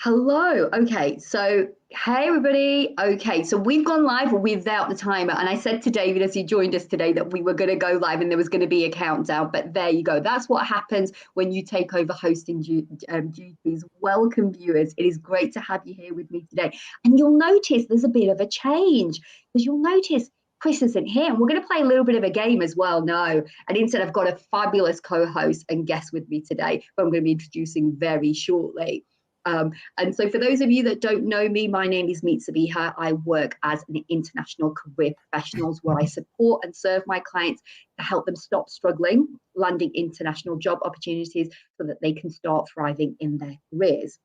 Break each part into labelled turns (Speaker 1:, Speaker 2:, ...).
Speaker 1: Hello. Okay. So, hey, everybody. Okay. So, we've gone live without the timer. And I said to David as he joined us today that we were going to go live and there was going to be a countdown. But there you go. That's what happens when you take over hosting duties. Welcome, viewers. It is great to have you here with me today. And you'll notice there's a bit of a change because you'll notice Chris isn't here. And we're going to play a little bit of a game as well. No. And instead, I've got a fabulous co host and guest with me today, who I'm going to be introducing very shortly. And so for those of you that don't know me, my name is Sabiha. I work as an international career professional where I support and serve my clients to help them stop struggling, landing international job opportunities so that they can start thriving in their careers.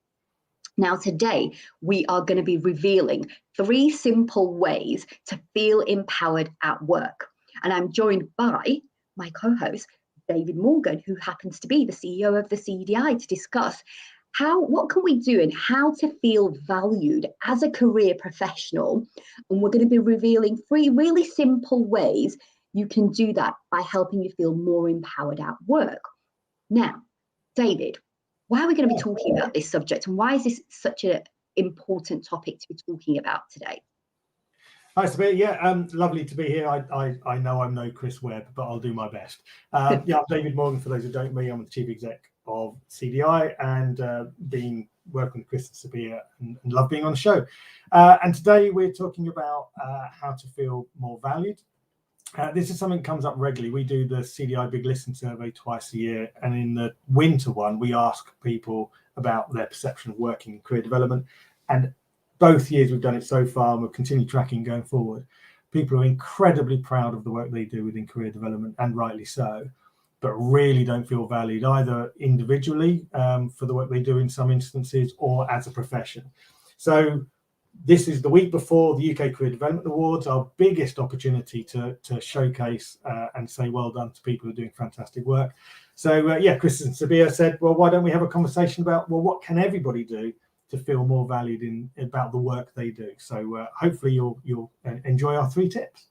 Speaker 1: Now, today, we are going to be revealing 3 simple ways to feel empowered at work. And I'm joined by my co-host, David Morgan, who happens to be the CEO of the CDI, to discuss what can we do and how to feel valued as a career professional. And we're going to be revealing 3 really simple ways you can do that by helping you feel more empowered at work. Now, David, why are we going to be talking about this subject and why is this such an important topic to be talking about today?
Speaker 2: Hi, Sabiha. Yeah, lovely to be here. I know I'm no Chris Webb, but I'll do my best. I'm David Morgan. For those who don't know me, I'm the Chief Exec of CDI and working with Chris and Sabiha and love being on the show. And today we're talking about how to feel more valued. This is something that comes up regularly. We do the CDI Big Listen survey twice a year, and in the winter one, we ask people about their perception of working and career development. And both years we've done it so far, and we'll continue tracking going forward. People are incredibly proud of the work they do within career development, and rightly so, but really don't feel valued either individually for the work they do in some instances or as a profession. So this is the week before the UK Career Development Awards, our biggest opportunity to showcase and say well done to people who are doing fantastic work. So Chris and Sabiha said, well, why don't we have a conversation about, well, what can everybody do to feel more valued about the work they do? So hopefully you'll enjoy our 3 tips.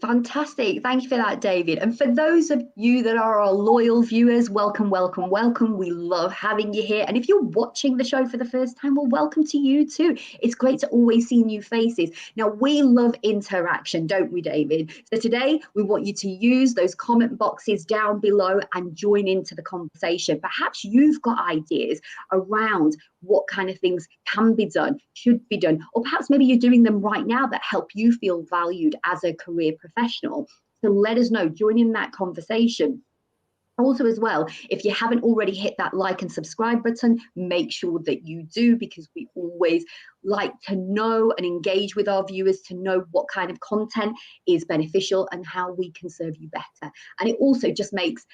Speaker 1: Fantastic. Thank you for that, David. And for those of you that are our loyal viewers, welcome, welcome, welcome. We love having you here. And if you're watching the show for the first time, well, welcome to you too. It's great to always see new faces. Now, we love interaction, don't we, David? So today, we want you to use those comment boxes down below and join into the conversation. Perhaps you've got ideas around what kind of things can be done, should be done, or perhaps maybe you're doing them right now that help you feel valued as a career professional. So let us know, join in that conversation. Also as well, if you haven't already hit that like and subscribe button, make sure that you do, because we always like to know and engage with our viewers to know what kind of content is beneficial and how we can serve you better. And it also just makes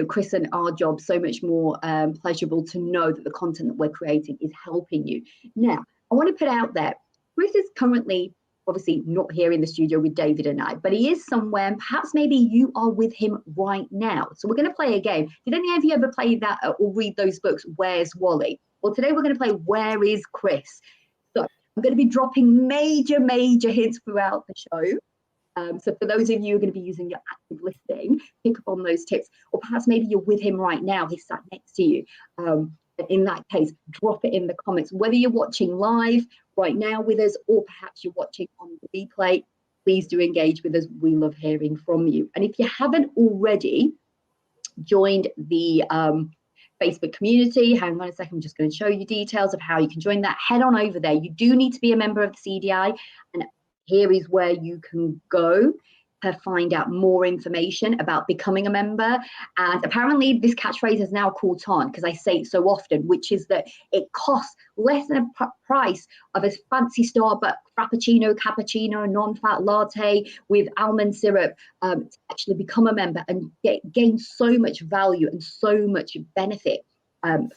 Speaker 1: Chris and our job so much more pleasurable to know that the content that we're creating is helping you. Now, I want to put out there, Chris is currently obviously not here in the studio with David and I, but he is somewhere, and perhaps maybe you are with him right now. So we're going to play a game. Did any of you ever play that or read those books, Where's Wally? Well, today we're going to play Where is Chris? So I'm going to be dropping major hints throughout the show. So for those of you who are going to be using your active listening, pick up on those tips, or perhaps maybe you're with him right now, he's sat next to you. In that case, drop it in the comments, whether you're watching live right now with us, or perhaps you're watching on the replay. Please do engage with us. We love hearing from you. And if you haven't already joined the Facebook community, hang on a second, I'm just going to show you details of how you can join that. Head on over there. You do need to be a member of the CDI, and here is where you can go to find out more information about becoming a member. And apparently this catchphrase has now caught on because I say it so often, which is that it costs less than a price of a fancy Starbucks frappuccino, cappuccino, non-fat latte with almond syrup to actually become a member and gain so much value and so much benefit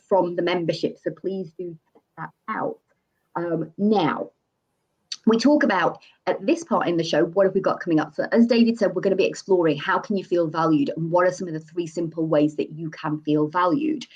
Speaker 1: from the membership. So please do check that out. Now, we talk about, at this part in the show, what have we got coming up? So as David said, we're going to be exploring how can you feel valued and what are some of the 3 simple ways that you can feel valued.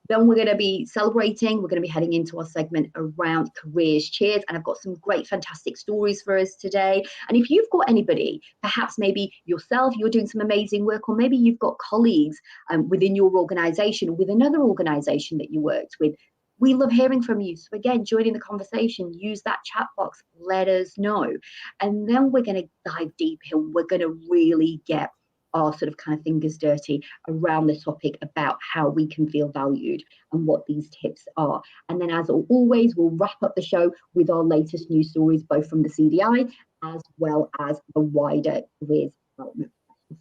Speaker 1: Then we're going to be celebrating. We're going to be heading into our segment around careers cheers. And I've got some great, fantastic stories for us today. And if you've got anybody, perhaps maybe yourself, you're doing some amazing work, or maybe you've got colleagues within your organization or with another organization that you worked with, We love hearing from you. So again, join in the conversation, use that chat box, let us know. And then we're going to dive deep in. We're going to really get our sort of kind of fingers dirty around the topic about how we can feel valued and what these tips are. And then as always, we'll wrap up the show with our latest news stories, both from the CDI as well as the wider careers development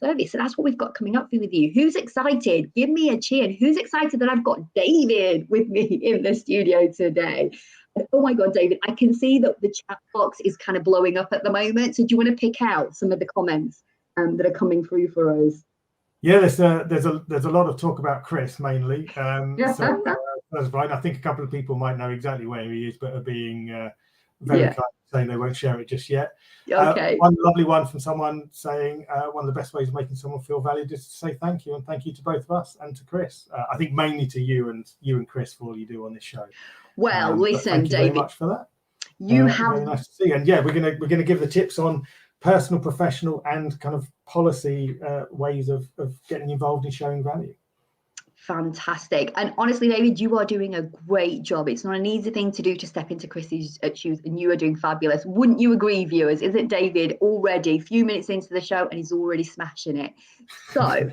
Speaker 1: service. So that's what we've got coming up with you. Who's excited? Give me a cheer. And who's excited that I've got David with me in the studio today? And oh my God, David, I can see that the chat box is kind of blowing up at the moment. So do you want to pick out some of the comments that are coming through for us?
Speaker 2: Yeah, there's a lot of talk about Chris mainly. So that's right. I think a couple of people might know exactly where he is, but are being very kind, saying they won't share it just yet.
Speaker 1: Okay.
Speaker 2: One lovely one from someone saying one of the best ways of making someone feel valued is to say thank you, and thank you to both of us and to Chris. I think mainly to you and Chris for all you do on this show.
Speaker 1: Well, listen,
Speaker 2: thank you
Speaker 1: David,
Speaker 2: very much for that.
Speaker 1: You have
Speaker 2: very nice to see you. And yeah, we're gonna give the tips on personal, professional, and kind of policy ways of getting involved in showing value.
Speaker 1: Fantastic. And honestly, David, you are doing a great job. It's not an easy thing to do to step into Chris's shoes, and you are doing fabulous. Wouldn't you agree, viewers? Isn't David already a few minutes into the show and he's already smashing it? So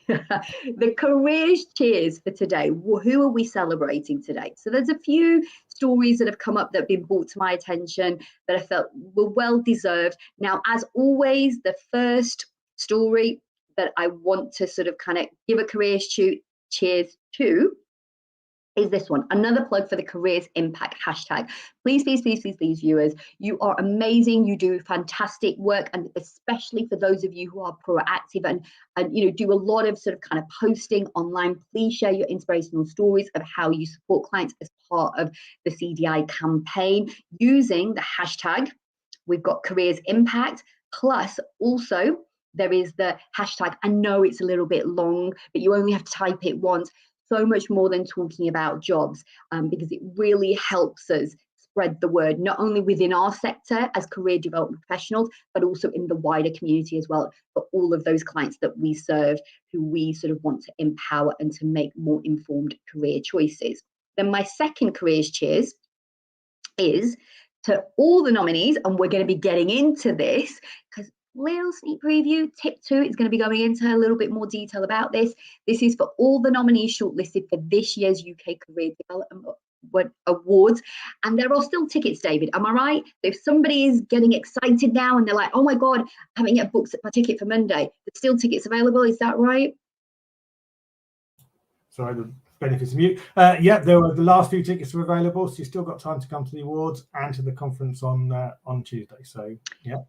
Speaker 1: the careers cheers for today. Who are we celebrating today? So there's a few stories that have come up that have been brought to my attention that I felt were well deserved. Now, as always, the first story that I want to sort of kind of give a careers cheers to is this one. Another plug for the careers impact hashtag. Please, viewers, you are amazing. You do fantastic work, and especially for those of you who are proactive and do a lot of sort of kind of posting online. Please share your inspirational stories of how you support clients as part of the CDI campaign using the hashtag. We've got careers impact, plus also there is the hashtag. I know it's a little bit long, but you only have to type it once. So much more than talking about jobs, because it really helps us spread the word, not only within our sector as career development professionals, but also in the wider community as well, for all of those clients that we serve, who we sort of want to empower and to make more informed career choices. Then my second careers cheers is to all the nominees, and we're going to be getting into this because little sneak preview. Tip 2 is going to be going into a little bit more detail about this. This is for all the nominees shortlisted for this year's UK Career Development Awards. And there are still tickets, David. Am I right? If somebody is getting excited now and they're like, oh my God, I haven't yet booked my ticket for Monday, there's still tickets available. Is that right?
Speaker 2: Sorry, the benefits of mute. Yeah, there were the last few tickets are available, so you've still got time to come to the awards and to the conference on Tuesday. So yeah.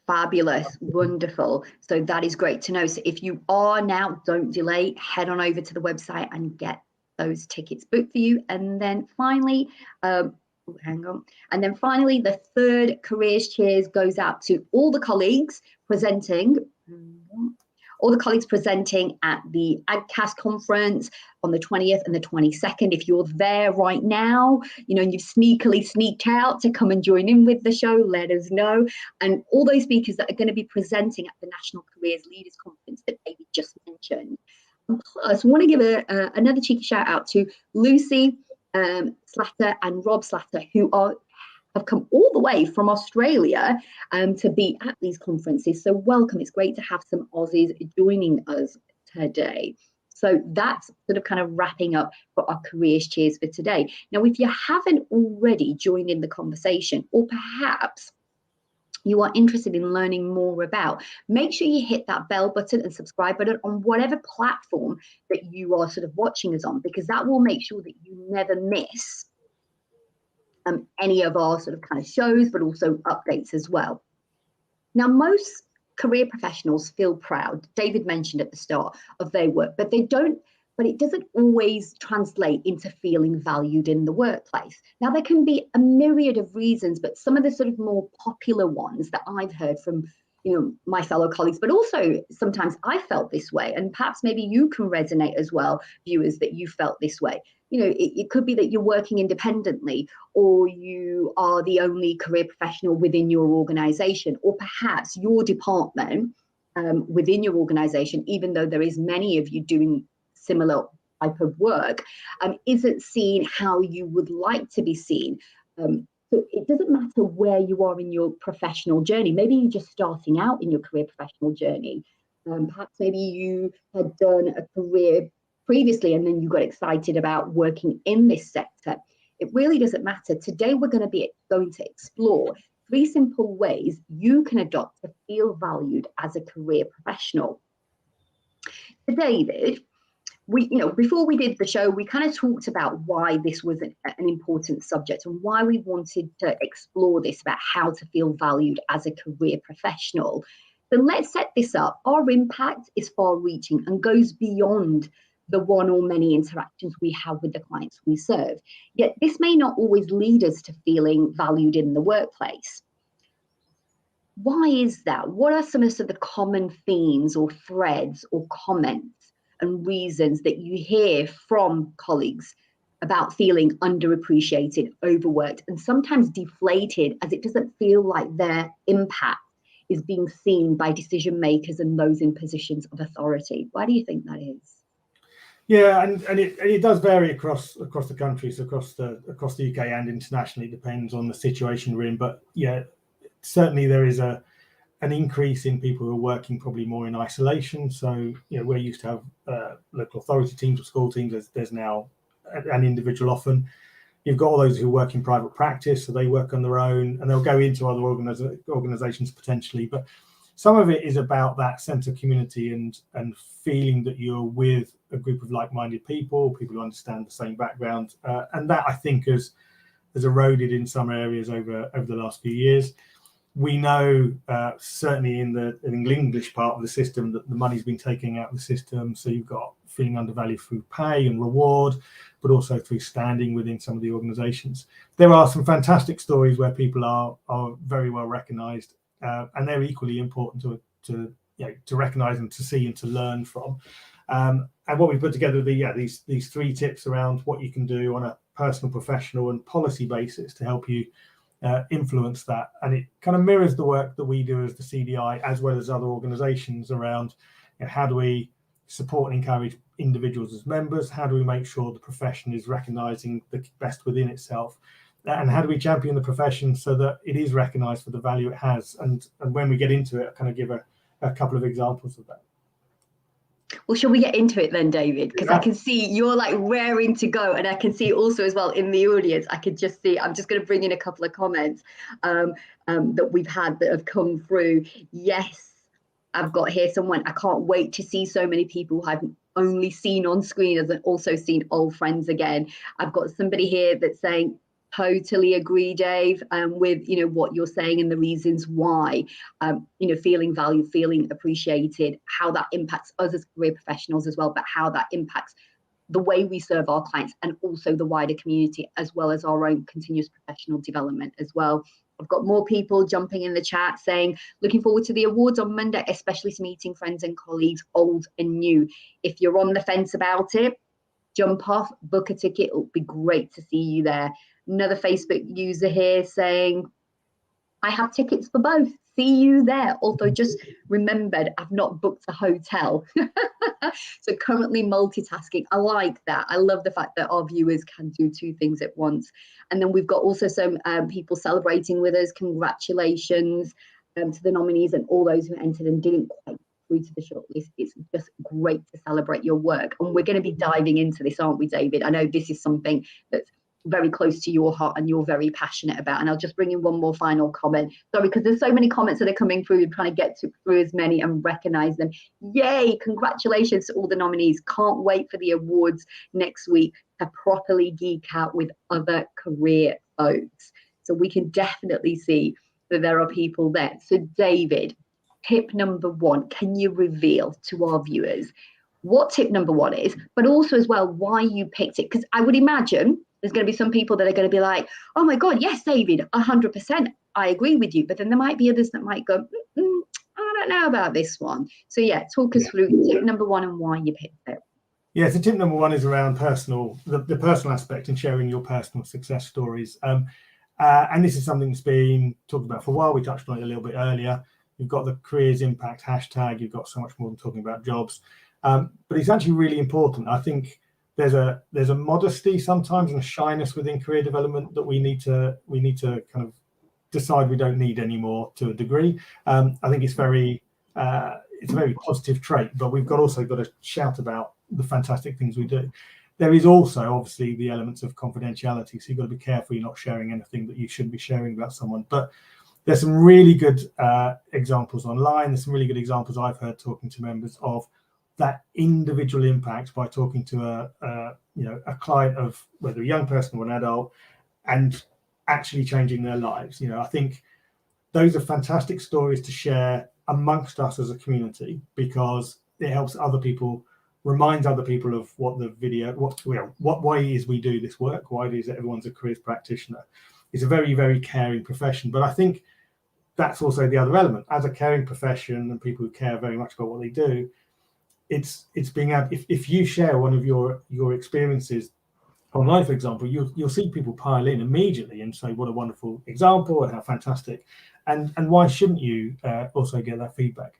Speaker 1: Fabulous, wonderful. So that is great to know. So if you are now, don't delay, head on over to the website and get those tickets booked for you. And then finally, hang on. And then finally, the third careers cheers goes out to all the colleagues presenting. All the colleagues presenting at the AgCast conference on the 20th and the 22nd. If you're there right now, and you've sneakily sneaked out to come and join in with the show, let us know. And all those speakers that are going to be presenting at the National Careers Leaders Conference that David just mentioned. And plus, I want to give another cheeky shout out to Lucy Slatter and Rob Slatter, who have come all the way from Australia to be at these conferences. So welcome. It's great to have some Aussies joining us today. So that's sort of kind of wrapping up for our careers cheers for today. Now, if you haven't already joined in the conversation, or perhaps you are interested in learning more about, make sure you hit that bell button and subscribe button on whatever platform that you are sort of watching us on, because that will make sure that you never miss any of our sort of kind of shows, but also updates as well. Now, most career professionals feel proud, David mentioned at the start, of their work, but it doesn't always translate into feeling valued in the workplace. Now, there can be a myriad of reasons, but some of the sort of more popular ones that I've heard from my fellow colleagues, but also sometimes I felt this way, and perhaps maybe you can resonate as well, viewers, that you felt this way. It could be that you're working independently, or you are the only career professional within your organization, or perhaps your department within your organization, even though there is many of you doing similar type of work isn't seen how you would like to be seen. So it doesn't matter where you are in your professional journey. Maybe you're just starting out in your career professional journey. Perhaps maybe you had done a career previously and then you got excited about working in this sector. It really doesn't matter. Today, we're going to explore 3 simple ways you can adopt to feel valued as a career professional. So David, before we did the show, we kind of talked about why this was an important subject and why we wanted to explore this about how to feel valued as a career professional. So let's set this up. Our impact is far-reaching and goes beyond the one or many interactions we have with the clients we serve. Yet this may not always lead us to feeling valued in the workplace. Why is that? What are some of the common themes or threads or comments and reasons that you hear from colleagues about feeling underappreciated, overworked, and sometimes deflated, as it doesn't feel like their impact is being seen by decision makers and those in positions of authority? Why do you think that is?
Speaker 2: Yeah, and it does vary across the countries, across the UK and internationally. It depends on the situation we're in. But yeah, certainly there is an increase in people who are working probably more in isolation. So we're used to have local authority teams or school teams. There's now an individual often. You've got all those who work in private practice, so they work on their own, and they'll go into other organisations potentially. But some of it is about that sense of community and feeling that you're with a group of like-minded people who understand the same background, and that I think has eroded in some areas over the last few years. We know certainly in the English part of the system that the money's been taken out of the system, so you've got feeling undervalued through pay and reward, but also through standing within some of the organisations. There are some fantastic stories where people are very well recognised, and they're equally important to recognise and to see and to learn from. And what we put together these 3 tips around what you can do on a personal, professional, and policy basis to help you influence that. And it kind of mirrors the work that we do as the CDI, as well as other organisations, around how do we support and encourage individuals as members, how do we make sure the profession is recognising the best within itself, and how do we champion the profession so that it is recognised for the value it has. And when we get into it, I kind of give a couple of examples of that.
Speaker 1: Well, shall we get into it then, David? Because I can see you're like raring to go, and I can see also as well in the audience, I could just see, I'm just going to bring in a couple of comments that we've had that have come through. Yes, I've got here someone, I can't wait to see so many people who I've only seen on screen and also seen old friends again. I've got somebody here that's saying, totally agree, Dave, with what you're saying and the reasons why, feeling valued, feeling appreciated, how that impacts us as career professionals as well, but how that impacts the way we serve our clients and also the wider community, as well as our own continuous professional development as well. I've got more people jumping in the chat saying, looking forward to the awards on Monday, especially to meeting friends and colleagues, old and new. If you're on the fence about it, jump off, book a ticket. It'll be great to see you there. Another Facebook user here saying, I have tickets for both. See you there. Although just remembered, I've not booked a hotel. So currently multitasking. I like that. I love the fact that our viewers can do 2 things at once. And then we've got also some people celebrating with us. Congratulations to the nominees and all those who entered and didn't quite through to the shortlist. It's just great to celebrate your work. And we're going to be diving into this, aren't we, David? I know this is something that's very close to your heart and you're very passionate about. And I'll just bring in one more final comment. Sorry, because there's so many comments that are coming through. We're trying to get through as many and recognize them. Yay, congratulations to all the nominees. Can't wait for the awards next week to properly geek out with other career folks. So we can definitely see that there are people there. So David, tip number 1, can you reveal to our viewers what tip number 1 is, but also as well why you picked it? Because I would imagine there's going to be some people that are going to be like, oh my God, yes, David, 100%, I agree with you. But then there might be others that might go, I don't know about this one. So yeah, talk us through tip number 1 and why you picked it.
Speaker 2: Yeah, so tip number 1 is around the personal aspect and sharing your personal success stories. And this is something that's been talked about for a while. We touched on it a little bit earlier. You've got the careers impact hashtag. You've got so much more than talking about jobs. But it's actually really important. I think there's a modesty sometimes and a shyness within career development that we need to kind of decide we don't need anymore to a degree. I think it's a very positive trait, but we've also got to shout about the fantastic things we do. There is also obviously the elements of confidentiality, so you've got to be careful you're not sharing anything that you shouldn't be sharing about someone. But there's some really good examples online. There's some really good examples I've heard talking to members of that individual impact by talking to a client of whether a young person or an adult, and actually changing their lives. I think those are fantastic stories to share amongst us as a community, because it helps other people, reminds other people of what the video, why is we do this work, why is it everyone's a careers practitioner. It's a very, very caring profession. But I think that's also the other element. As a caring profession and people who care very much about what they do, it's being able, if you share one of your experiences online, for example, you'll see people pile in immediately and say what a wonderful example and how fantastic, and why shouldn't you also get that feedback.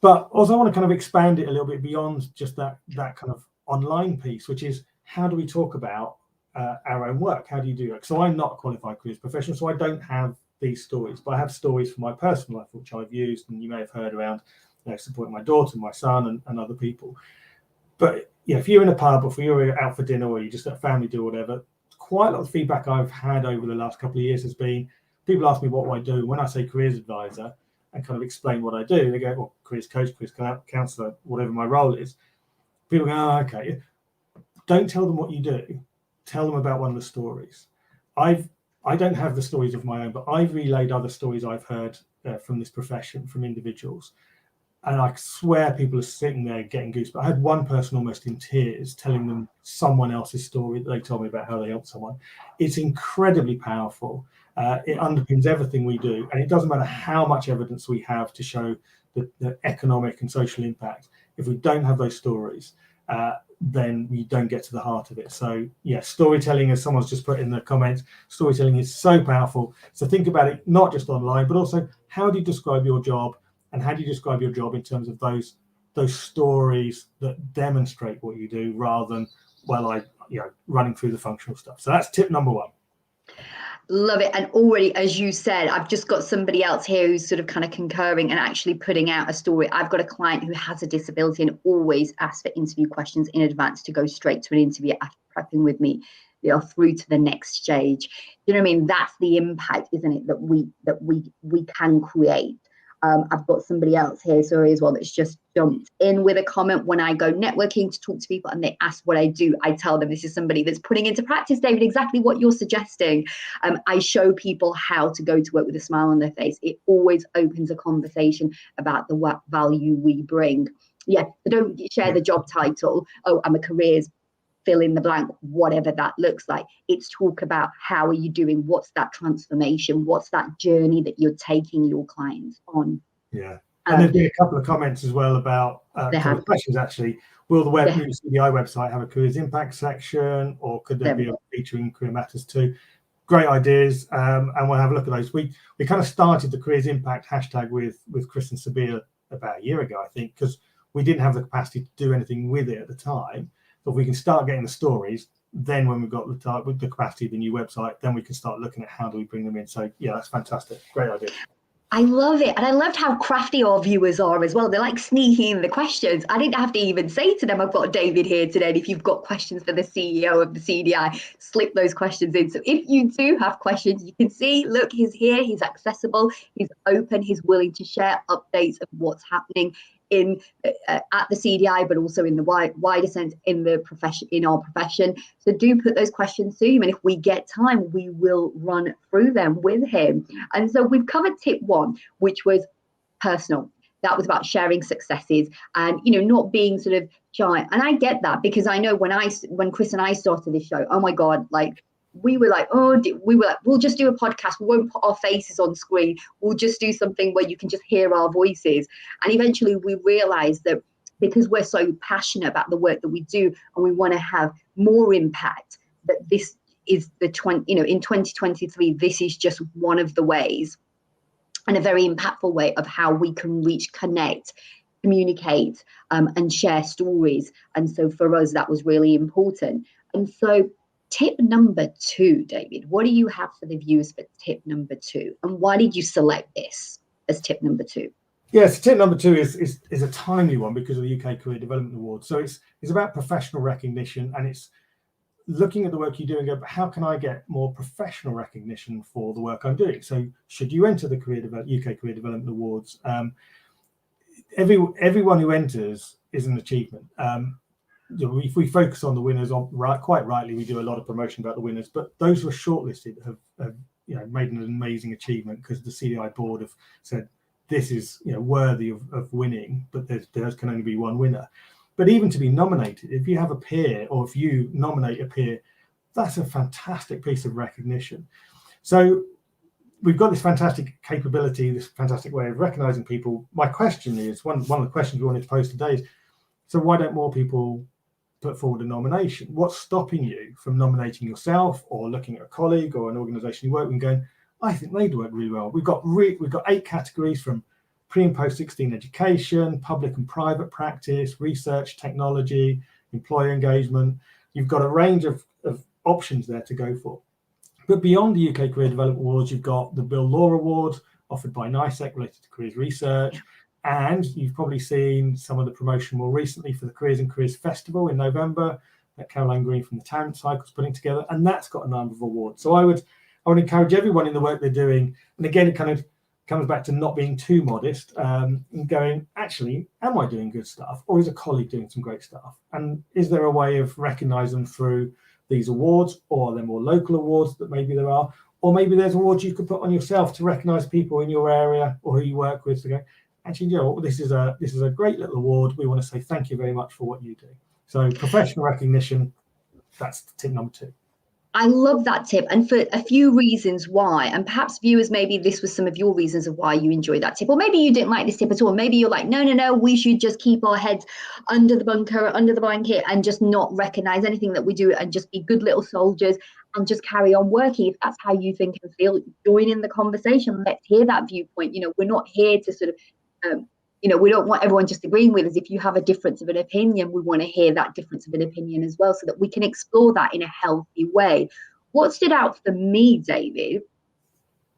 Speaker 2: But also I want to kind of expand it a little bit beyond just that kind of online piece, which is how do we talk about our own work? How do you do it? So I'm not a qualified careers professional, so I don't have these stories, but I have stories from my personal life which I've used, and you may have heard around supporting my daughter, my son, and other people. But if you're in a pub, or if you're out for dinner, or you just at a family do, or whatever, quite a lot of feedback I've had over the last couple of years has been people ask me what I do. When I say careers advisor and kind of explain what I do, they go, well, careers coach, careers counsellor, whatever my role is. People go, oh, okay. Don't tell them what you do. Tell them about one of the stories. I don't have the stories of my own, but I've relayed other stories I've heard from this profession, from individuals. And I swear people are sitting there getting goosebumps. I had one person almost in tears telling them someone else's story that they told me about how they helped someone. It's incredibly powerful. It underpins everything we do. And it doesn't matter how much evidence we have to show the economic and social impact. If we don't have those stories, then we don't get to the heart of it. So yeah, storytelling, as someone's just put in the comments, storytelling is so powerful. So think about it, not just online, but also how do you describe your job? And how do you describe your job in terms of those stories that demonstrate what you do, rather than running through the functional stuff. So that's tip number one.
Speaker 1: Love it. And already, as you said, I've just got somebody else here who's sort of kind of concurring and actually putting out a story. I've got a client who has a disability and always asks for interview questions in advance to go straight to an interview after prepping with me, through to the next stage. You know what I mean? That's the impact, isn't it, that we can create. I've got somebody else here, sorry, as well, that's just jumped in with a comment. When I go networking to talk to people and they ask what I do, I tell them this is somebody that's putting into practice, David, exactly what you're suggesting. I show people how to go to work with a smile on their face. It always opens a conversation about the value we bring. Yeah, so don't share the job title. Oh, I'm a careers fill in the blank, whatever that looks like. It's talk about how are you doing? What's that transformation? What's that journey that you're taking your clients on?
Speaker 2: Yeah. And there's been a couple of comments as well about questions actually. Will the UKCDA website have a careers impact section, or could there be a feature in Career Matters too? Great ideas, and we'll have a look at those. We kind of started the careers impact hashtag with Chris and Sabiha about a year ago, I think, because we didn't have the capacity to do anything with it at the time. But if we can start getting the stories, then when we've got the capacity of the new website, then we can start looking at how do we bring them in. So yeah, that's fantastic. Great idea.
Speaker 1: I love it. And I loved how crafty our viewers are as well. They're like sneaking in the questions. I didn't have to even say to them, I've got David here today. And if you've got questions for the CEO of the CDI, slip those questions in. So if you do have questions, you can see, look, he's here, he's accessible, he's open, he's willing to share updates of what's happening in at the CDI, but also in the wider sense in the profession, in our profession. So do put those questions to him, and if we get time, we will run through them with him. And so we've covered tip 1, which was personal. That was about sharing successes and not being sort of shy. And I get that, because I know when Chris and I started this show, oh my God, like we were like, we'll just do a podcast. We won't put our faces on screen. We'll just do something where you can just hear our voices. And eventually we realized that because we're so passionate about the work that we do and we want to have more impact, that this is in 2023, this is just one of the ways, and a very impactful way of how we can connect communicate and share stories. And so for us, that was really important. And so tip number 2, David, what do you have for the viewers for tip number 2? And why did you select this as tip number 2?
Speaker 2: Yes, tip number 2 is a timely one because of the UK Career Development Award. So it's about professional recognition, and it's looking at the work you do and go, but how can I get more professional recognition for the work I'm doing? So should you enter the UK Career Development Awards, everyone who enters is an achievement. If we focus on the winners, quite rightly, we do a lot of promotion about the winners, but those who are shortlisted have made an amazing achievement because the CDI board have said this is worthy of winning, but there can only be one winner. But even to be nominated, if you have a peer or if you nominate a peer, that's a fantastic piece of recognition. So we've got this fantastic capability, this fantastic way of recognizing people. My question is, one of the questions we wanted to pose today is, so why don't more people put forward a nomination? What's stopping you from nominating yourself or looking at a colleague or an organization you work with and going, I think they'd work really well. We've got 8 categories from pre and post 16 education, public and private practice, research, technology, employer engagement. You've got a range of options there to go for. But beyond the UK Career Development Awards, you've got the Bill Law Award offered by NICEC related to careers research. And you've probably seen some of the promotion more recently for the Careers and Careers Festival in November that Caroline Green from the Talent Cycle's putting together. And that's got a number of awards. So I would encourage everyone in the work they're doing. And again, it kind of comes back to not being too modest and going, actually, am I doing good stuff? Or is a colleague doing some great stuff? And is there a way of recognizing them through these awards, or are there more local awards that maybe there are? Or maybe there's awards you could put on yourself to recognize people in your area or who you work with to go, actually, this is a great little award. We want to say thank you very much for what you do. So professional recognition, that's tip number 2.
Speaker 1: I love that tip, and for a few reasons why, and perhaps viewers, maybe this was some of your reasons of why you enjoyed that tip, or maybe you didn't like this tip at all. Maybe you're like, no, we should just keep our heads under the bunker, under the blanket, and just not recognize anything that we do and just be good little soldiers and just carry on working. If that's how you think and feel, join in the conversation. Let's hear that viewpoint. We're not here to sort of we don't want everyone just agreeing with us. If you have a difference of an opinion, we want to hear that difference of an opinion as well, so that we can explore that in a healthy way. What stood out for me, David,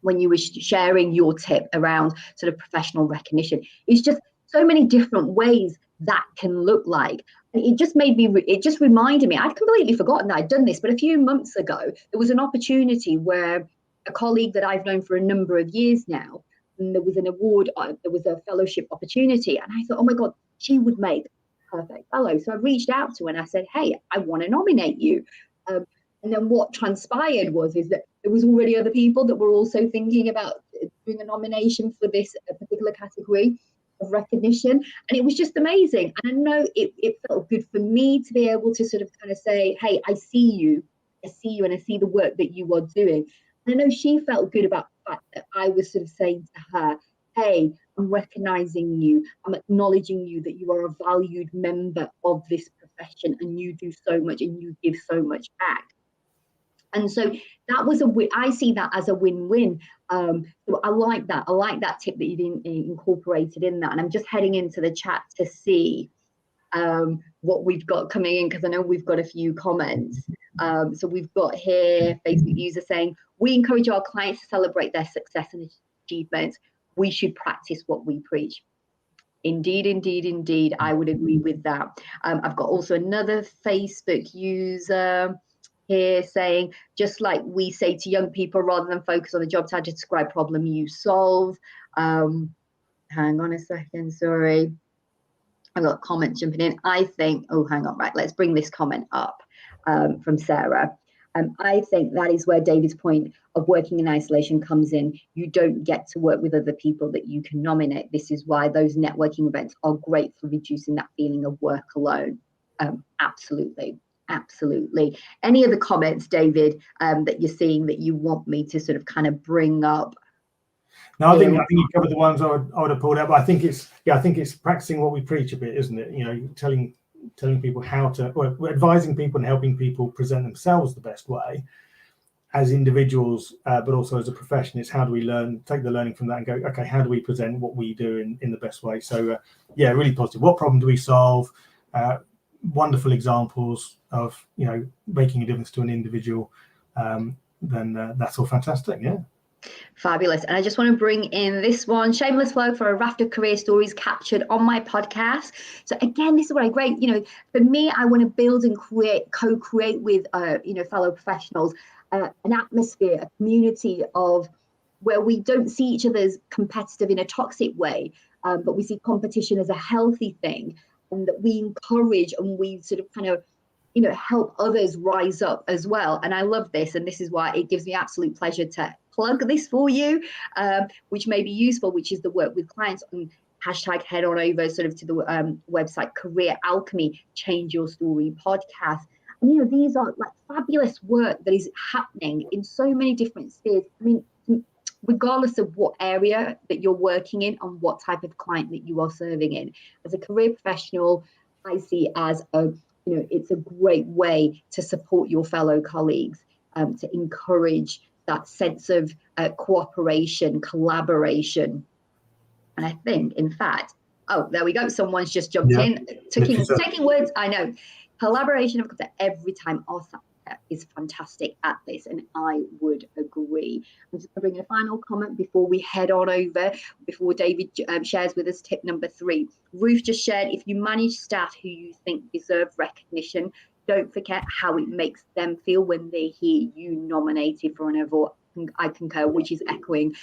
Speaker 1: when you were sharing your tip around sort of professional recognition, is just so many different ways that can look like. It just reminded me, I'd completely forgotten that I'd done this, but a few months ago, there was an opportunity where a colleague that I've known for a number of years now, and there was an award, there was a fellowship opportunity, and I thought, oh my God, she would make a perfect fellow. So I reached out to her and I said, hey, I want to nominate you. And then what transpired is that there was already other people that were also thinking about doing a nomination for this particular category of recognition. And it was just amazing. And I know it felt good for me to be able to sort of kind of say, hey, I see you, and I see the work that you are doing. And I know she felt good about the fact that I was sort of saying to her, hey, I'm recognizing you, I'm acknowledging you, that you are a valued member of this profession and you do so much and you give so much back. And so that was I see that as a win-win. So I like that tip that you've incorporated in that. And I'm just heading into the chat to see what we've got coming in, because I know we've got a few comments. So we've got here Facebook user saying, we encourage our clients to celebrate their success and achievements. We should practice what we preach. Indeed. I would agree with that. I've got also another Facebook user here saying, just like we say to young people, rather than focus on the job title, describe problem you solve. Hang on a second, sorry. I've got comments jumping in. I think, hang on, right, let's bring this comment up from Sarah. I think that is where David's point of working in isolation comes in. You don't get to work with other people that you can nominate. This is why those networking events are great for reducing that feeling of work alone. Absolutely. Any other comments, David, that you're seeing that you want me to sort of kind of bring up?
Speaker 2: No, I think you covered the ones I would have pulled out, but I think it's practicing what we preach a bit, isn't it? Telling people how to, or advising people and helping people present themselves the best way. as individuals, but also as a profession. It's how do we learn, take the learning from that and go, okay, how do we present what we do in the best way? So yeah, really positive. What problem do we solve? Wonderful examples of, you know, making a difference to an individual. Then that's all fantastic. Yeah.
Speaker 1: Fabulous. And I just want to bring in this one, shameless plug for a raft of career stories captured on my podcast. So again, this is what I great, you know, for me, I want to build and co-create with, you know, fellow professionals, an atmosphere, a community of where we don't see each other as competitive in a toxic way, but we see competition as a healthy thing, and that we encourage and we sort of kind of, you know, help others rise up as well. And I love this, and this is why it gives me absolute pleasure to plug this for you, which may be useful, which is the work with clients on hashtag head on over sort of to the website Career Alchemy, Change Your Story podcast. And, you know, these are like fabulous work that is happening in so many different spheres. I mean, regardless of what area that you're working in and what type of client that you are serving in, as a career professional, I see as a, you know, it's a great way to support your fellow colleagues, to encourage that sense of cooperation, collaboration. And I think, in fact, oh, there we go. Someone's just jumped in, taking words. I know. Collaboration every time. Arthur is fantastic at this, and I would agree. I'm just going to bring in a final comment before we head on over, before David shares with us tip number 3. Ruth just shared, if you manage staff who you think deserve recognition, don't forget how it makes them feel when they hear you nominated for an award. I concur, which is echoing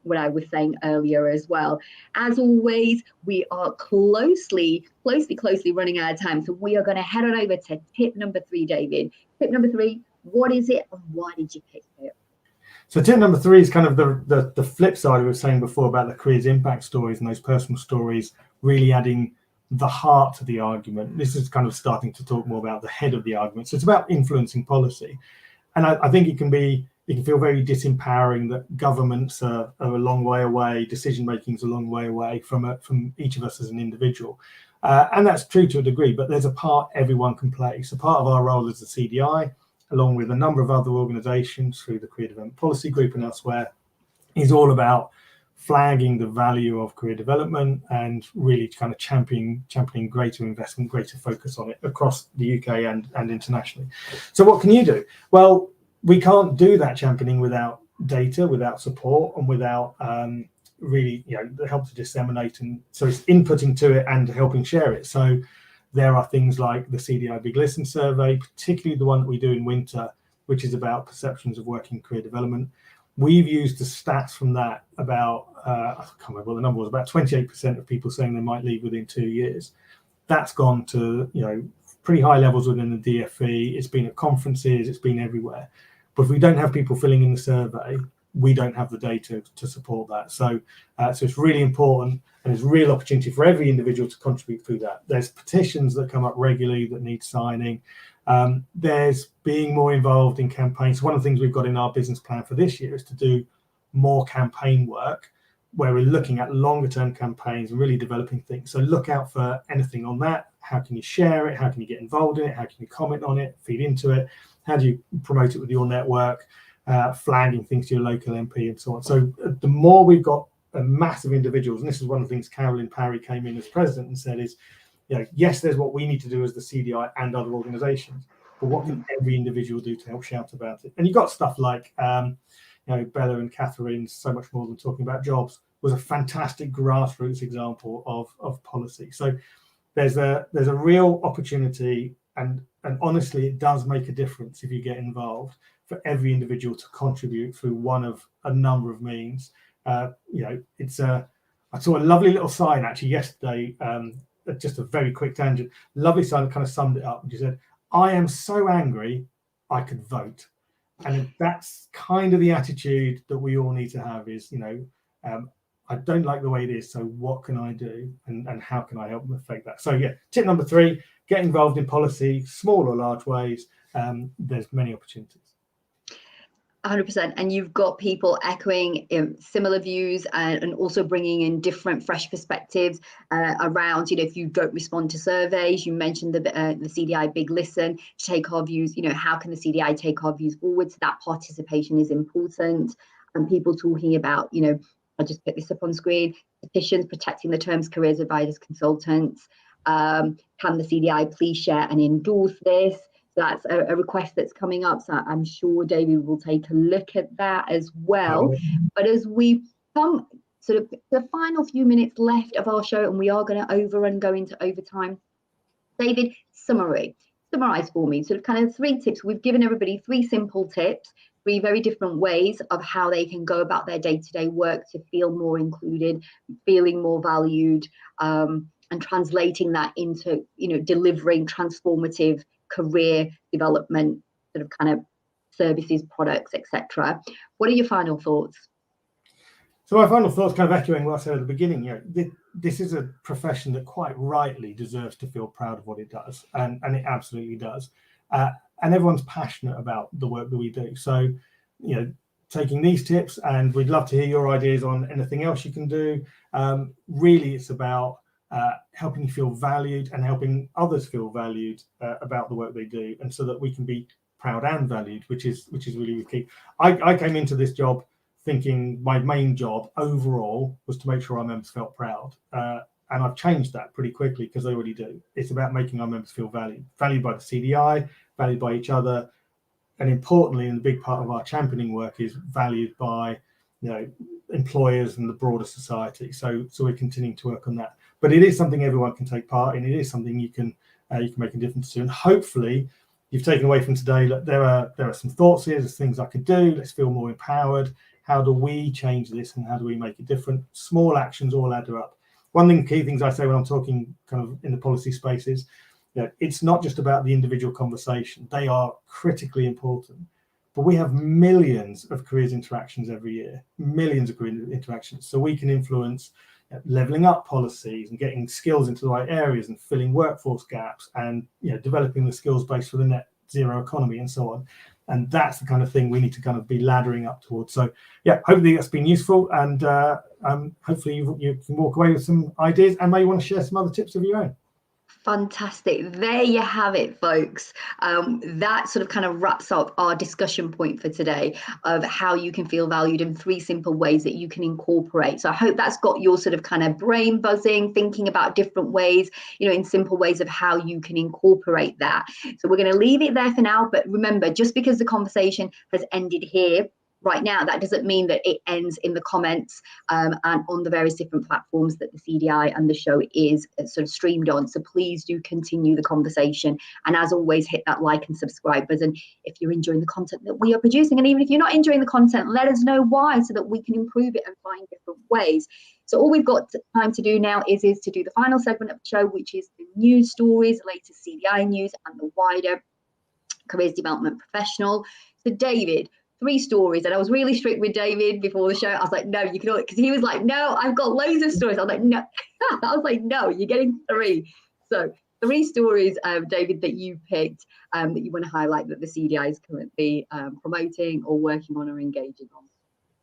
Speaker 1: what I was saying earlier as well. As always, we are closely running out of time. So we are going to head on over to tip number 3, David. Tip number 3, what is it and why did you pick it?
Speaker 2: So tip number 3 is kind of the flip side we were saying before about the careers impact stories and those personal stories, really adding the heart to the argument. This is kind of starting to talk more about the head of the argument. So it's about influencing policy. And I think it can feel very disempowering that governments are a long way away, decision making is a long way away from each of us as an individual. And that's true to a degree, but there's a part everyone can play. So part of our role as the CDI, along with a number of other organisations through the Career Development Policy Group and elsewhere, is all about flagging the value of career development and really kind of championing greater investment, greater focus on it across the UK and internationally. So what can you do? Well, we can't do that championing without data, without support, and without really, you know, the help to disseminate. And so it's inputting to it and helping share it. So there are things like the CDI Big Listen survey, particularly the one that we do in winter, which is about perceptions of working career development. We've used the stats from that about, I can't remember what the number was, about 28% of people saying they might leave within 2 years. That's gone to, you know, pretty high levels within the DFE. It's been at conferences, it's been everywhere. But if we don't have people filling in the survey, we don't have the data to support that. So it's really important, and there's real opportunity for every individual to contribute through that. There's petitions that come up regularly that need signing. There's being more involved in campaigns. So one of the things we've got in our business plan for this year is to do more campaign work where we're looking at longer term campaigns and really developing things. So look out for anything on that. How can you share it? How can you get involved in it? How can you comment on it, feed into it? How do you promote it with your network, flagging things to your local MP and so on. So the more we've got a mass of individuals, and this is one of the things Carolyn Parry came in as president and said is, you know, yes, there's what we need to do as the CDI and other organisations, but what can every individual do to help shout about it? And you've got stuff like, you know, Bella and Catherine's So Much More Than Talking About Jobs was a fantastic grassroots example of policy. So there's a real opportunity, and honestly, it does make a difference if you get involved for every individual to contribute through one of a number of means. You know, I saw a lovely little sign actually yesterday, just a very quick tangent, lovely sign that kind of summed it up. And she said, I am so angry, I could vote. And that's kind of the attitude that we all need to have is, you know, I don't like the way it is, so what can I do? And how can I help them affect that? So yeah, tip number 3, get involved in policy, small or large ways. There's many opportunities.
Speaker 1: 100%. And you've got people echoing similar views and also bringing in different fresh perspectives around, if you don't respond to surveys, you mentioned the CDI Big Listen, to take our views, how can the CDI take our views forward? So that participation is important. And people talking about, I'll just put this up on screen, petitions protecting the terms, careers, advisors, consultants. Can the CDI please share and endorse this? So that's a request that's coming up. So I'm sure David will take a look at that as well. But as we come sort of the final few minutes left of our show, and we are going to overrun, go into overtime. David, summarize for me, sort of kind of 3 tips. We've given everybody 3 simple tips, 3 very different ways of how they can go about their day-to-day work to feel more included, feeling more valued, and translating that into, delivering transformative career development, sort of kind of services, products, etc. What are your final thoughts?
Speaker 2: So my final thoughts, kind of echoing what I said at the beginning, this is a profession that quite rightly deserves to feel proud of what it does, and it absolutely does. And everyone's passionate about the work that we do. So, taking these tips, and we'd love to hear your ideas on anything else you can do. Really, it's about helping you feel valued and helping others feel valued about the work they do, and so that we can be proud and valued, which is really key. I came into this job thinking my main job overall was to make sure our members felt proud, and I've changed that pretty quickly because they already do. It's about making our members feel valued by the CDI, valued by each other, and importantly, and a big part of our championing work is valued by employers and the broader society. So we're continuing to work on that. But it is something everyone can take part in. It is something you can make a difference to. And hopefully, you've taken away from today that there are some thoughts here. There's things I could do. Let's feel more empowered. How do we change this, and how do we make it different? Small actions all add up. One of the key things I say when I'm talking kind of in the policy space is, it's not just about the individual conversation. They are critically important. But we have millions of careers interactions every year, millions of career interactions. So we can influence leveling up policies and getting skills into the right areas and filling workforce gaps and developing the skills base for the net zero economy and so on. And that's the kind of thing we need to kind of be laddering up towards. So hopefully that's been useful, and hopefully you can walk away with some ideas, and maybe want to share some other tips of your own.
Speaker 1: Fantastic. There you have it, folks. That sort of kind of wraps up our discussion point for today of how you can feel valued in 3 simple ways that you can incorporate. So I hope that's got your sort of kind of brain buzzing, thinking about different ways, in simple ways of how you can incorporate that. So we're going to leave it there for now. But remember, just because the conversation has ended here right now, that doesn't mean that it ends in the comments and on the various different platforms that the CDI and the show is sort of streamed on. So please do continue the conversation. And as always, hit that like and subscribe button if you're enjoying the content that we are producing. And even if you're not enjoying the content, let us know why, so that we can improve it and find different ways. So all we've got time to do now is to do the final segment of the show, which is the news stories, the latest CDI news and the wider careers development professional. So David, 3 stories, and I was really strict with David before the show. I was like, no, you can, because he was like, no, I've got loads of stories. I was like, no, you're getting 3. So 3 stories, David, that you picked that you want to highlight that the CDI is currently promoting or working on or engaging on.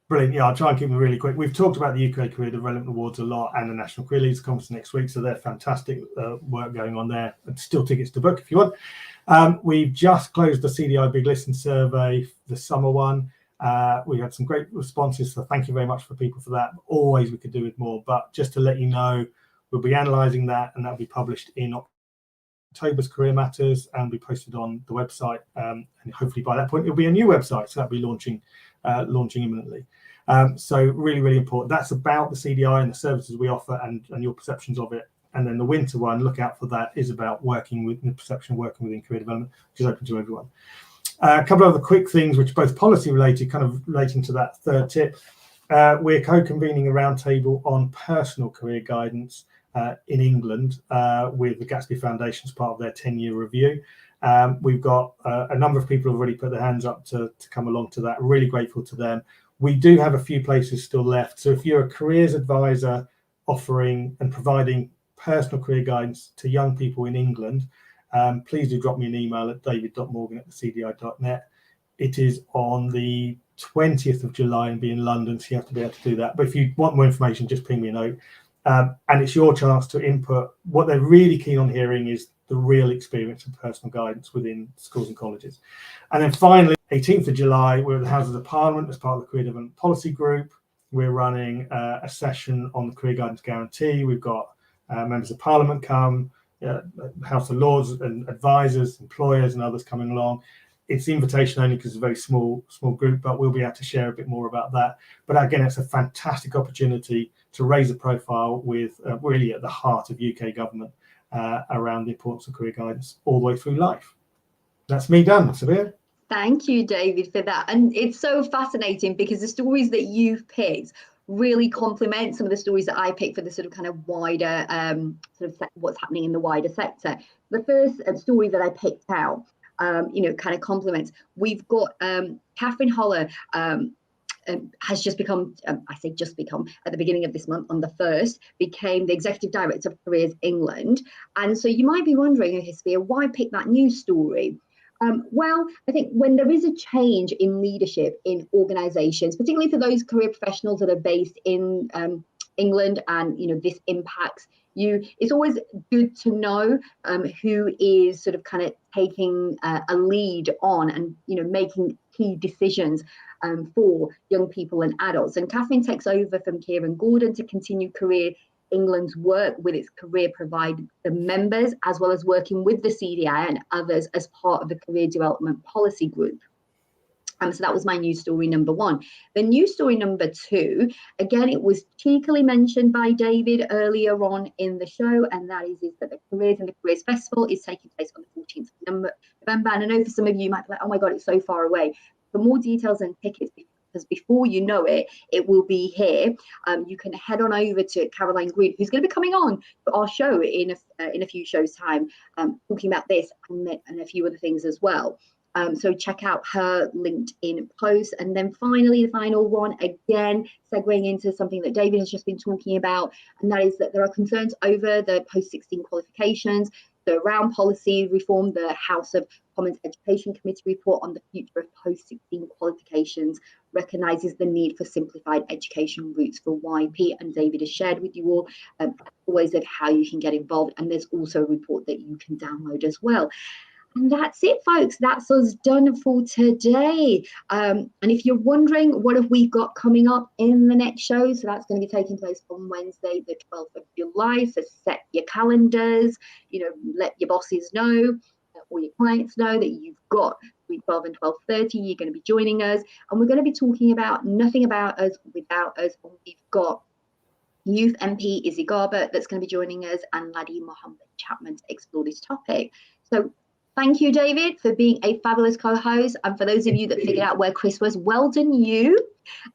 Speaker 2: Brilliant. Yeah, I'll try and keep them really quick. We've talked about the UK Career Development Awards a lot, and the National Career Leaders Conference next week. So they're fantastic work going on there. And still tickets to book if you want. We've just closed the CDI Big Listen survey, the summer one. We had some great responses, so thank you very much for people for that. Always we could do with more, but just to let you know, we'll be analysing that, and that'll be published in October's Career Matters and be posted on the website. And hopefully by that point it'll be a new website, so that'll be launching imminently. So really, really important. That's about the CDI and the services we offer and your perceptions of it. And then the winter one, look out for that, is about working with the perception of working within career development, which is open to everyone. A couple of other quick things, which are both policy related, kind of relating to that 3rd tip. We're co-convening a roundtable on personal career guidance in England with the Gatsby Foundation as part of their 10-year review. We've got a number of people who have already put their hands up to come along to that. Really grateful to them. We do have a few places still left. So if you're a careers advisor offering and providing personal career guidance to young people in England, please do drop me an email at david.morgan@thecdi.net. It is on the 20th of July and be in London, so you have to be able to do that. But if you want more information, just ping me a note. And it's your chance to input. What they're really keen on hearing is the real experience of personal guidance within schools and colleges. And then finally, 18th of July, we're at the Houses of Parliament as part of the Career Development Policy Group. We're running a session on the Career Guidance Guarantee. We've got members of Parliament come, House of Lords and advisors, employers and others coming along. It's invitation only because it's a very small group, but we'll be able to share a bit more about that. But again, it's a fantastic opportunity to raise a profile with really at the heart of UK government around the importance of career guidance all the way through life. That's me done, Sabiha.
Speaker 1: Thank you, David, for that. And it's so fascinating because the stories that you've picked really complement some of the stories that I picked for the sort of kind of wider sort of what's happening in the wider sector. The first story that I picked out, kind of complements. We've got Catherine Holler has just become, I say just become, at the beginning of this month on the 1st, became the Executive Director of Careers England. And so you might be wondering, Sabiha, why pick that news story? Well, I think when there is a change in leadership in organisations, particularly for those career professionals that are based in England, and this impacts you, it's always good to know who is sort of kind of taking a lead on and making key decisions for young people and adults. And Catherine takes over from Kieran Gordon to continue Career England's work with its career provider members, as well as working with the CDA and others as part of the Career Development Policy Group. So that was my news story number 1. The news story number 2, again, it was cheekily mentioned by David earlier on in the show, and that is that the Careers and the Careers Festival is taking place on the 14th of November. And I know for some of you might be like, oh my God, it's so far away. For more details and tickets, because before you know it, it will be here. You can head on over to Caroline Green, who's going to be coming on for our show in a few shows' time, talking about this and a few other things as well. So check out her LinkedIn post. And then finally, the final one, again, segueing into something that David has just been talking about, and that is that there are concerns over the post-16 qualifications. So around policy reform, the House of Commons Education Committee report on the future of post-16 qualifications recognises the need for simplified education routes for YP. And David has shared with you all ways of how you can get involved. And there's also a report that you can download as well. And that's it, folks. That's us done for today. And if you're wondering, what have we got coming up in the next show? So that's going to be taking place on Wednesday, the 12th of July. So set your calendars, let your bosses know, or your clients know that you've got between 12 and 12:30. You're going to be joining us. And we're going to be talking about Nothing About Us Without Us. And we've got Youth MP Izzy Garbutt that's going to be joining us, and Laddie Mohammed Chapman to explore this topic. So thank you, David, for being a fabulous co-host. And for those of you that figured out where Chris was, well done you.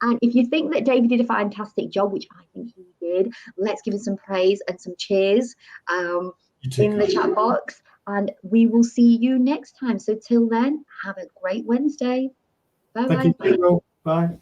Speaker 1: And if you think that David did a fantastic job, which I think he did, let's give him some praise and some cheers in the chat box. And we will see you next time. So till then, have a great Wednesday. Bye-bye.
Speaker 2: Thank you. Bye.